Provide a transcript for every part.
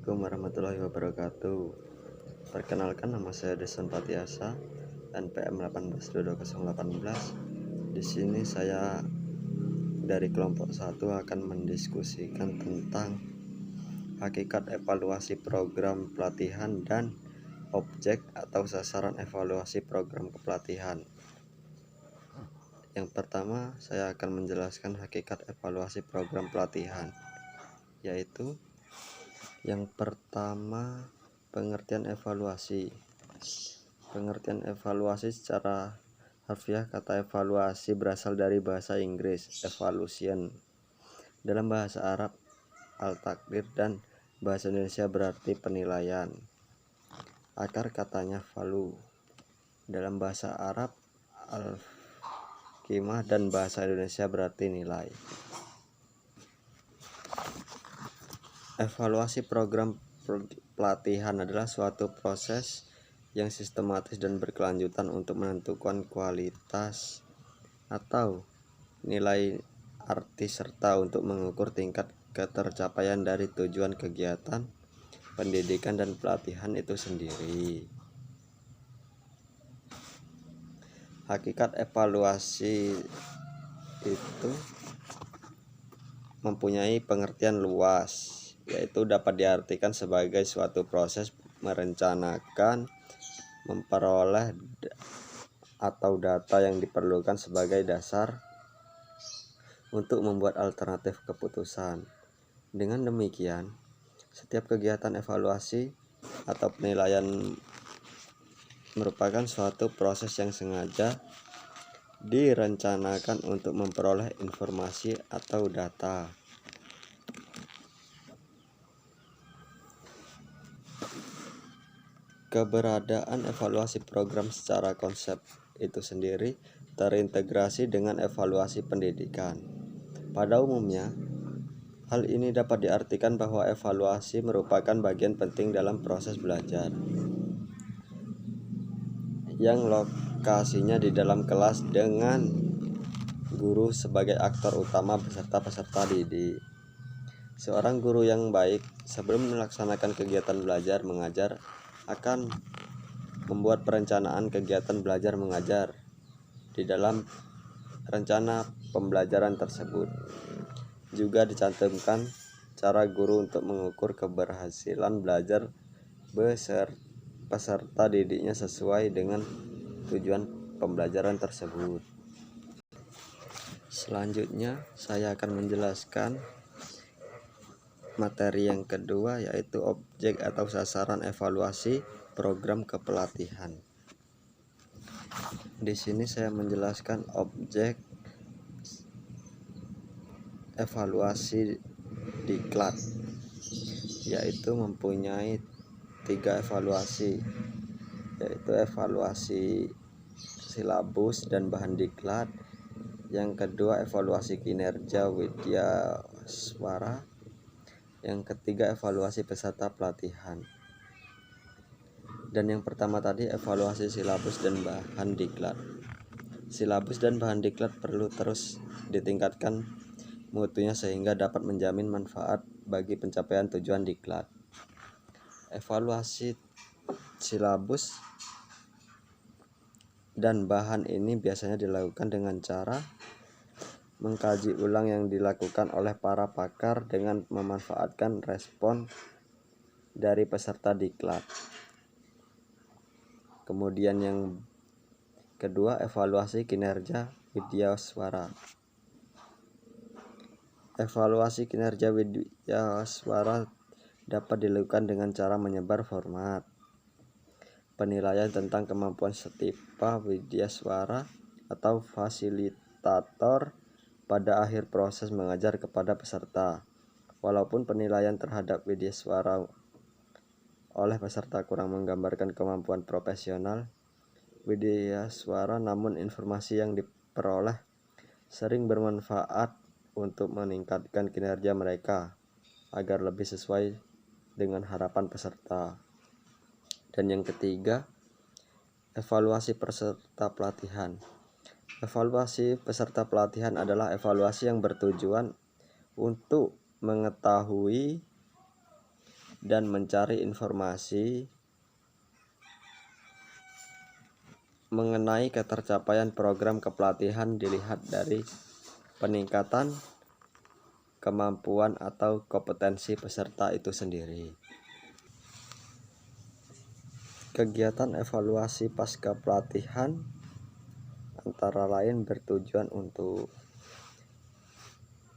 Assalamualaikum warahmatullahi wabarakatuh. Perkenalkan, nama saya Deson Patiasa, NPM 182218. Di sini saya dari kelompok 1 akan mendiskusikan tentang hakikat evaluasi program pelatihan dan objek atau sasaran evaluasi program kepelatihan. Yang pertama, saya akan menjelaskan hakikat evaluasi program pelatihan, yaitu yang pertama, pengertian evaluasi. Pengertian evaluasi secara harfiah, kata evaluasi berasal dari bahasa Inggris evaluation, dalam bahasa Arab al-takdir, dan bahasa Indonesia berarti penilaian. Akar katanya valu, dalam bahasa Arab al-qimah, dan bahasa Indonesia berarti nilai. Evaluasi program pelatihan adalah suatu proses yang sistematis dan berkelanjutan untuk menentukan kualitas atau nilai arti serta untuk mengukur tingkat ketercapaian dari tujuan kegiatan pendidikan dan pelatihan itu sendiri. Hakikat evaluasi itu mempunyai pengertian luas, yaitu dapat diartikan sebagai suatu proses merencanakan, memperoleh atau data yang diperlukan sebagai dasar untuk membuat alternatif keputusan. Dengan demikian, setiap kegiatan evaluasi atau penilaian merupakan suatu proses yang sengaja direncanakan untuk memperoleh informasi atau data. Keberadaan evaluasi program secara konsep itu sendiri terintegrasi dengan evaluasi pendidikan. Pada umumnya, hal ini dapat diartikan bahwa evaluasi merupakan bagian penting dalam proses belajar, yang lokasinya di dalam kelas dengan guru sebagai aktor utama beserta peserta didik. Seorang guru yang baik sebelum melaksanakan kegiatan belajar mengajar akan membuat perencanaan kegiatan belajar mengajar. Di dalam rencana pembelajaran tersebut juga dicantumkan cara guru untuk mengukur keberhasilan belajar peserta didiknya sesuai dengan tujuan pembelajaran tersebut. Selanjutnya, saya akan menjelaskan materi yang kedua, yaitu objek atau sasaran evaluasi program kepelatihan. Di sini saya menjelaskan objek evaluasi diklat, yaitu mempunyai 3 evaluasi, yaitu evaluasi silabus dan bahan diklat. Yang kedua, evaluasi kinerja widyaswara. Yang ketiga, evaluasi peserta pelatihan. Dan yang pertama tadi, evaluasi silabus dan bahan diklat. Silabus dan bahan diklat perlu terus ditingkatkan mutunya sehingga dapat menjamin manfaat bagi pencapaian tujuan diklat. Evaluasi silabus dan bahan ini biasanya dilakukan dengan cara mengkaji ulang yang dilakukan oleh para pakar dengan memanfaatkan respon dari peserta diklat. Kemudian yang kedua, evaluasi kinerja widyaswara. Evaluasi kinerja widyaswara dapat dilakukan dengan cara menyebar format penilaian tentang kemampuan setipa widyaswara atau fasilitator pada akhir proses mengajar kepada peserta. Walaupun penilaian terhadap widyaswara oleh peserta kurang menggambarkan kemampuan profesional widyaswara, namun informasi yang diperoleh sering bermanfaat untuk meningkatkan kinerja mereka agar lebih sesuai dengan harapan peserta. Dan yang ketiga, evaluasi peserta pelatihan. Evaluasi peserta pelatihan adalah evaluasi yang bertujuan untuk mengetahui dan mencari informasi mengenai ketercapaian program kepelatihan dilihat dari peningkatan kemampuan atau kompetensi peserta itu sendiri. Kegiatan evaluasi pasca pelatihan antara lain bertujuan untuk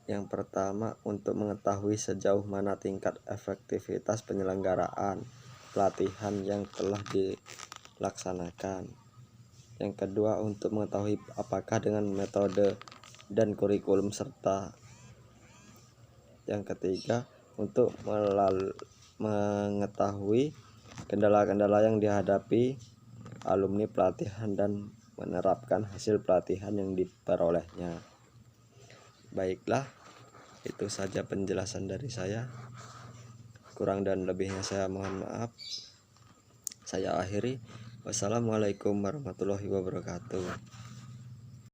yang pertama, untuk mengetahui sejauh mana tingkat efektivitas penyelenggaraan pelatihan yang telah dilaksanakan. Yang kedua, untuk mengetahui apakah dengan metode dan kurikulum serta. Yang ketiga, untuk mengetahui kendala-kendala yang dihadapi alumni pelatihan dan menerapkan hasil pelatihan yang diperolehnya. Baiklah, itu saja penjelasan dari saya. Kurang dan lebihnya saya mohon maaf. Saya akhiri. Wassalamualaikum warahmatullahi wabarakatuh.